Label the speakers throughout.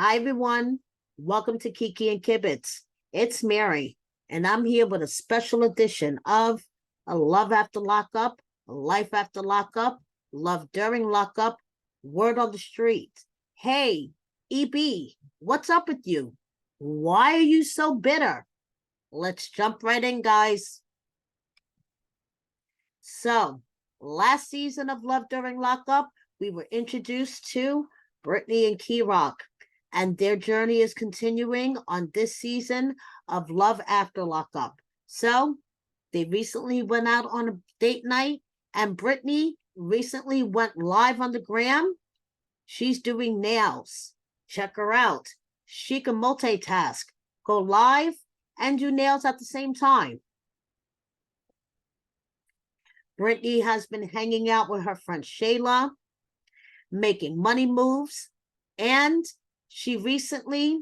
Speaker 1: Hi, everyone. Welcome to Kiki and Kibitz. It's Mary, and I'm here with a special edition of A Love After Lockup, A Life After Lockup, Love During Lockup, Word on the Street. Hey, EB, what's up with you? Why are you so bitter? Let's jump right in, guys. So, last season of Love During Lockup, we were introduced to Britney and Kerok, and their journey is continuing on this season of Love After Lockup. So, they recently went out on a date night, and Britney recently went live on the gram. She's doing nails. Check her out. She can multitask, go live, and do nails at the same time. Britney has been hanging out with her friend Shayla, making money moves, and she recently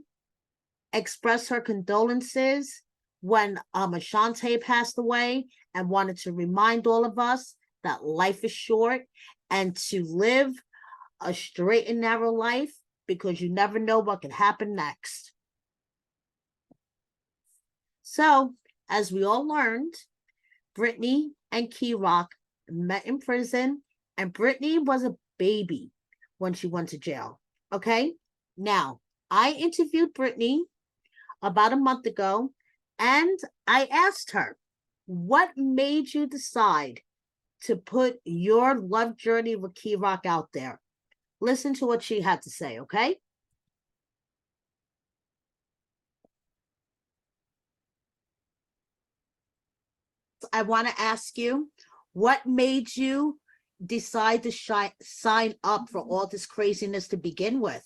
Speaker 1: expressed her condolences when Ashante passed away and wanted to remind all of us that life is short and to live a straight and narrow life because you never know what can happen next. So, as we all learned, Britney and Kerok met in prison, and Britney was a baby when she went to jail. Okay? Now, I interviewed Britney about a month ago, and I asked her, what made you decide to put your love journey with Kerok out there? Listen to what she had to say, okay? I want to ask you, what made you decide to sign up for all this craziness to begin with?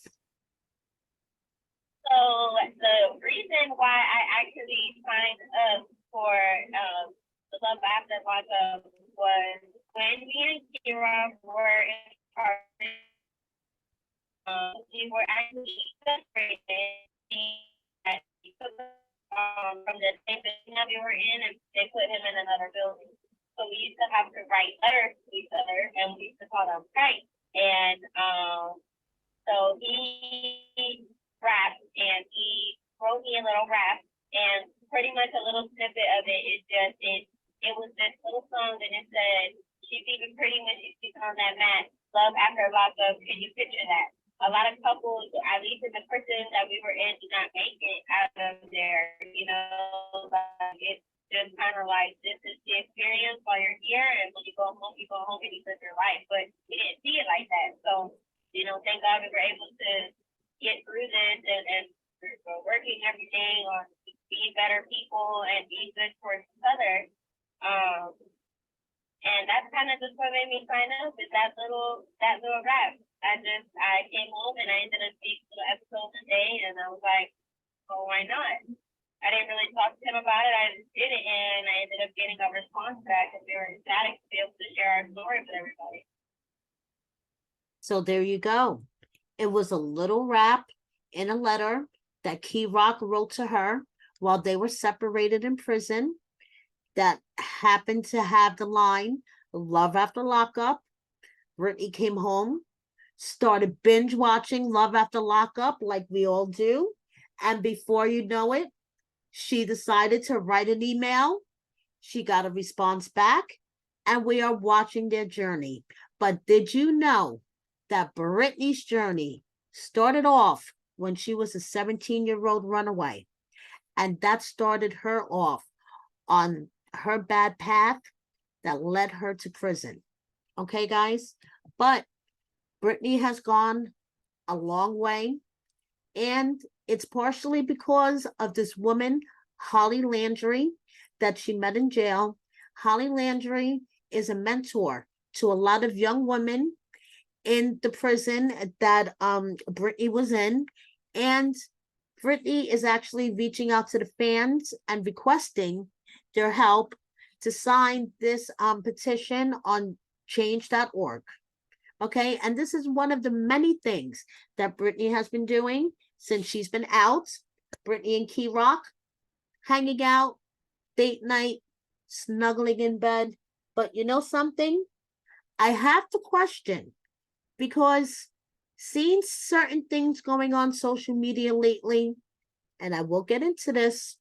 Speaker 2: So the reason why I actually signed up for the Love After Lockup was when me and Kira were in Charlotte, we were actually separated. He took from the same building that we were in, and they put him in another building. So we used to have to write letters to each other, and we used to call them Skype. And so he rapped, and he wrote me a little rap, and pretty much a little snippet of it is just it was this little song, and it said, "She's even pretty when she's sleeping on that mat. Love after lockup. Can you picture that?" A lot of couples, at least in the prison that we were in, did not make it out of there. You know, like it's just kind of like this is the experience while you're here, and when you go home and you live your life. But we didn't see it like that. So, thank God we were able to get through this, and we're working every day on being better people and being good for each other. And that's kind of just what made me sign up is that little rap. I came home and I ended up seeing 2 episodes a day, and I was like, oh, why not? I didn't really talk to him about it. I just did it, and I ended up getting a response back, and we were ecstatic to be able to share our story with everybody.
Speaker 1: So there you go. It was a little rap in a letter that Kerok wrote to her while they were separated in prison that happened to have the line, Love After Lockup. Britney came home, started binge watching Love After Lockup like we all do. And before you know it, she decided to write an email. She got a response back, and we are watching their journey. But did you know that Britney's journey started off when she was a 17-year-old runaway? And that started her off on her bad path that led her to prison. Okay, guys? But Britney has gone a long way, and it's partially because of this woman, Holly Landry, that she met in jail. Holly Landry is a mentor to a lot of young women in the prison that Britney was in, and Britney is actually reaching out to the fans and requesting their help to sign this petition on change.org. Okay, and this is one of the many things that Britney has been doing since she's been out. Britney and Kerok hanging out, date night, snuggling in bed. But you know something? I have to question, because seen certain things going on social media lately, and I will get into this,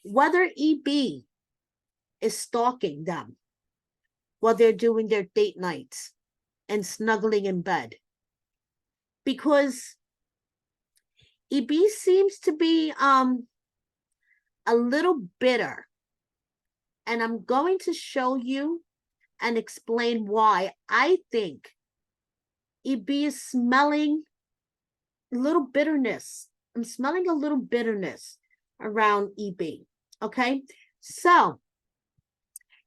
Speaker 1: whether EB is stalking them while they're doing their date nights and snuggling in bed. Because EB seems to be a little bitter. And I'm going to show you and explain why I think EB is smelling a little bitterness. I'm smelling a little bitterness around EB. Okay. So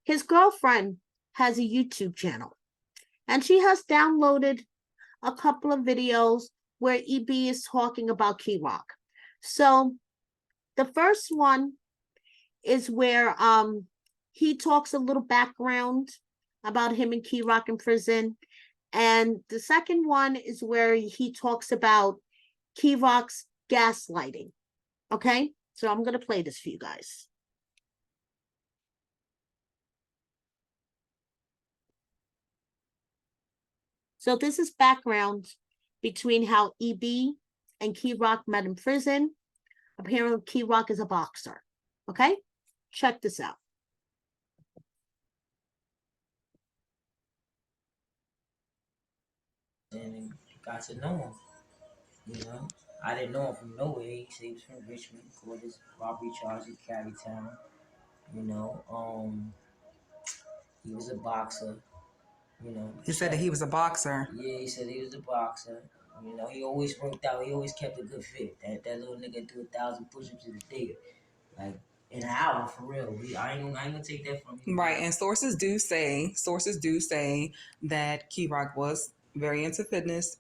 Speaker 1: his girlfriend has a YouTube channel and she has downloaded a couple of videos where EB is talking about Kerok. So the first one is where he talks a little background about him and Kerok in prison. And the second one is where he talks about Kerok's gaslighting. Okay, so I'm going to play this for you guys. So this is background between how EB and Kerok met in prison. Apparently, Kerok is a boxer. Okay, check this out.
Speaker 3: And got to know him. You know, I didn't know him from nowhere. He said he was from Richmond, caught his robbery charge in Carytown. You know, he was a boxer. You know,
Speaker 4: he said that he was a boxer.
Speaker 3: Yeah, he said he was a boxer. You know, he always worked out. He always kept a good fit. That little nigga do 1,000 push-ups in a day, like in an hour for real. I ain't gonna take that from him.
Speaker 4: Right, and sources do say that Kerok was very into fitness.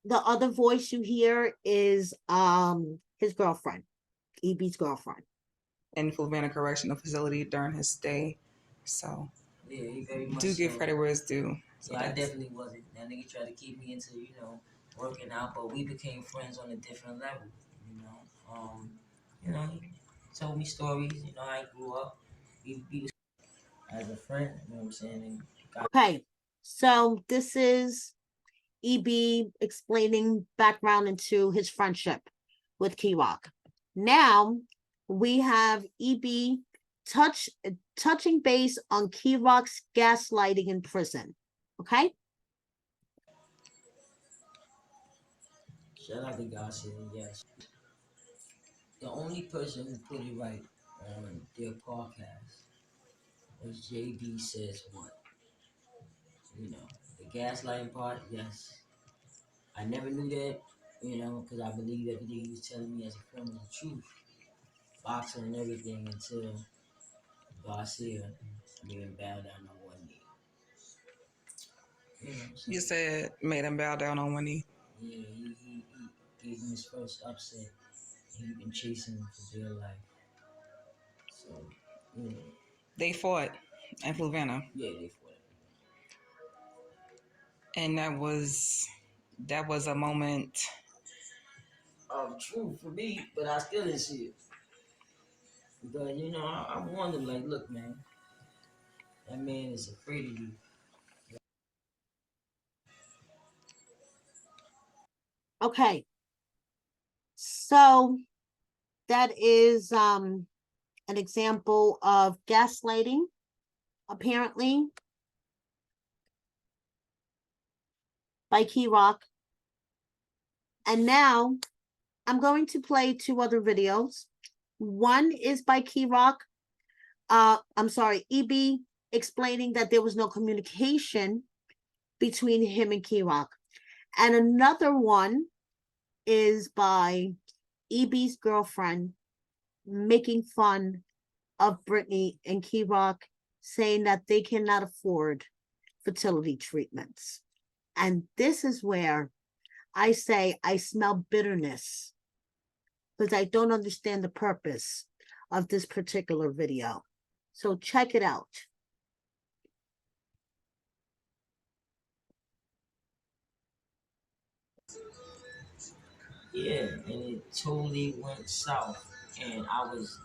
Speaker 1: The other voice you hear is his girlfriend, EB's girlfriend.
Speaker 4: In Flavanna Correctional Facility during his stay. So
Speaker 3: yeah, he very much
Speaker 4: do give credit where it's due. So
Speaker 3: yeah, I definitely wasn't. That nigga tried to keep me into, working out, but we became friends on a different level, you know. He told me stories, I grew up. We was as a friend, you know what I'm saying?
Speaker 1: Okay, so this is EB explaining background into his friendship with Kerok. Now we have EB touching base on Kerok's gaslighting in prison. Okay.
Speaker 3: Shout out to Garcia, yes. The only person who put it right on their podcast was JB Says What. The gaslighting part, yes. I never knew that, because I believed everything he was telling me as a friend was the truth. Boxing and everything until Garcia made him bow down on one knee.
Speaker 4: You said made him bow down on one knee.
Speaker 3: Yeah, he gave him his first upset. He'd been chasing him for dear life. So,
Speaker 4: they fought in Flavanna.
Speaker 3: Yeah, they fought.
Speaker 4: And that was a moment
Speaker 3: of truth for me, but I still didn't see it. Because, I wondered, like, look, man, that man is afraid of you.
Speaker 1: Okay. So that is an example of gaslighting, apparently, by Kerok. And now I'm going to play two other videos. One is by Kerok. I'm sorry, EB explaining that there was no communication between him and Kerok. And another one is by EB's girlfriend making fun of Britney and Kerok, saying that they cannot afford fertility treatments. And this is where I say I smell bitterness because I don't understand the purpose of this particular video. So check it out.
Speaker 3: Yeah, and it totally went south. And I was,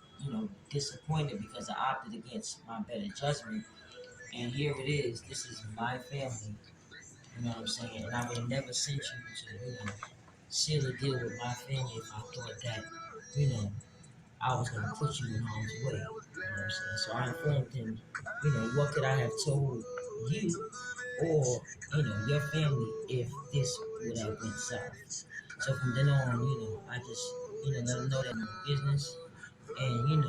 Speaker 3: disappointed because I opted against my better judgment. And here it is. This is my family You know what I'm saying? And I would have never sent you to, seal a deal with my family if I thought that, you know, I was gonna put you in harm's way. You know what I'm saying? So I informed him, what could I have told you or, your family if this would have went south. So from then on, I just, let them know that my business and,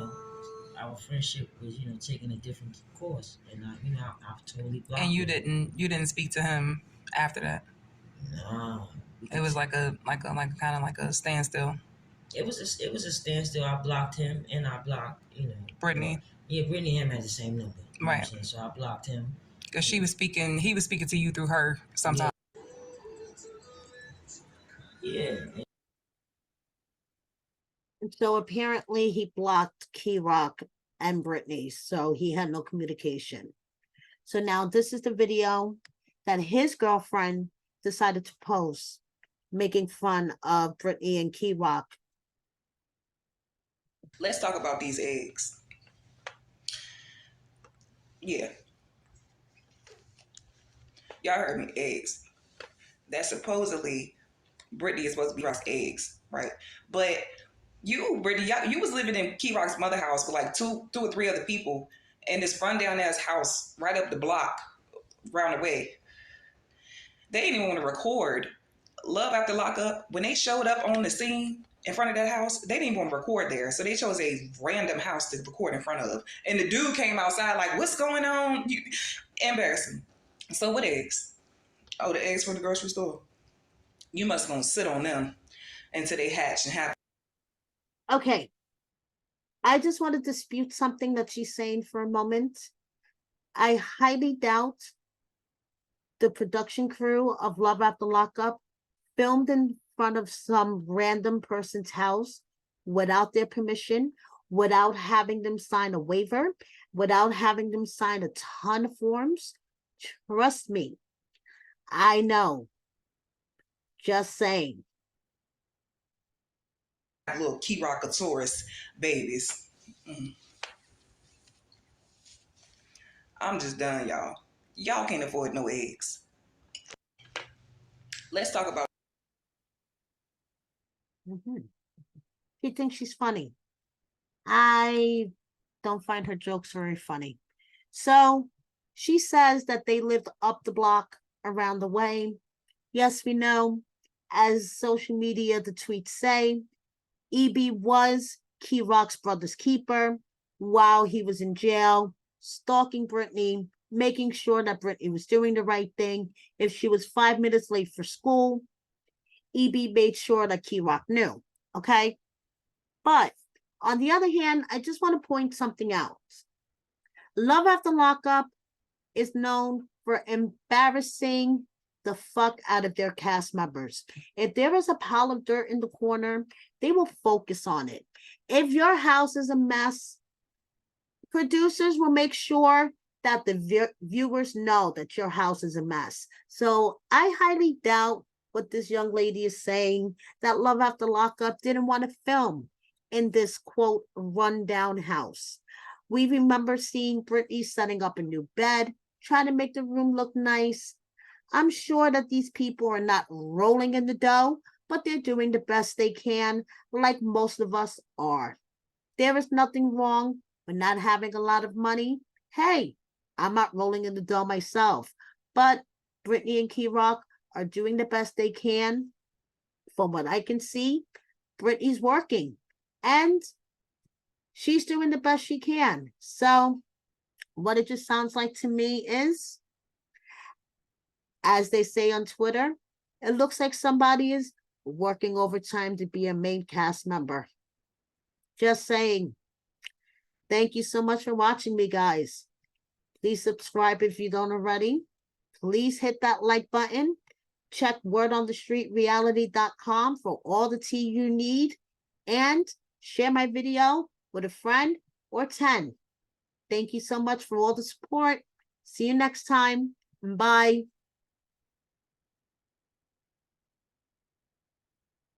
Speaker 3: our friendship was, taking a different course. And I've totally blocked
Speaker 4: And you
Speaker 3: him.
Speaker 4: didn't speak to him after that.
Speaker 3: Nah.
Speaker 4: It was like a kind of like a standstill.
Speaker 3: It was a standstill. I blocked him and I blocked,
Speaker 4: Britney.
Speaker 3: Yeah, Britney and him had the same number. You know what I'm
Speaker 4: Right.
Speaker 3: saying? So I blocked him.
Speaker 4: Because he was speaking to you through her sometimes.
Speaker 3: Yeah.
Speaker 1: And so apparently he blocked Kerok and Britney, so he had no communication. So now this is the video that his girlfriend decided to post, making fun of Britney and Kerok.
Speaker 4: Let's talk about these eggs. Yeah. Y'all heard me, eggs. That supposedly Britney is supposed to be Rock's eggs, right? But you, Britney, you was living in Key Rock's mother house with like two or three other people in this rundown ass house right up the block, round the way. They didn't even want to record Love After Lockup. When they showed up on the scene in front of that house, they didn't even want to record there. So they chose a random house to record in front of. And the dude came outside like, what's going on? Embarrassing. So what eggs? Oh, the eggs from the grocery store. You must gonna sit on them until they hatch and have.
Speaker 1: Okay, I just want to dispute something that she's saying for a moment. I highly doubt the production crew of Love After Lockup filmed in front of some random person's house without their permission, without having them sign a waiver, without having them sign a ton of forms. Trust me, I know. Just saying.
Speaker 4: Little Key Rockatosaurus babies. I'm just done, y'all. Y'all can't afford no eggs. Let's talk about.
Speaker 1: She thinks she's funny. I don't find her jokes very funny. So she says that they lived up the block around the way. Yes, we know, as social media, the tweets say, EB was Key Rock's brother's keeper while he was in jail, stalking Britney, making sure that Britney was doing the right thing. If she was 5 minutes late for school, EB made sure that Key Rock knew. Okay. But on the other hand, I just want to point something out. Love After Lockup is known for embarrassing the fuck out of their cast members. If there is a pile of dirt in the corner, they will focus on it. If your house is a mess, producers will make sure that the viewers know that your house is a mess. So I highly doubt what this young lady is saying, that Love After Lockup didn't want to film in this quote rundown house. We remember seeing Britney setting up a new bed, trying to make the room look nice. I'm sure that these people are not rolling in the dough, but they're doing the best they can, like most of us are. There is nothing wrong with not having a lot of money. Hey, I'm not rolling in the dough myself, but Britney and Kerok are doing the best they can. From what I can see, Britney's working and she's doing the best she can. So what it just sounds like to me is, as they say on Twitter, it looks like somebody is working overtime to be a main cast member. Just saying. Thank you so much for watching me, guys. Please subscribe if you don't already. Please hit that like button. Check wordonthestreetreality.com for all the tea you need. And share my video with a friend or 10. Thank you so much for all the support. See you next time. Bye.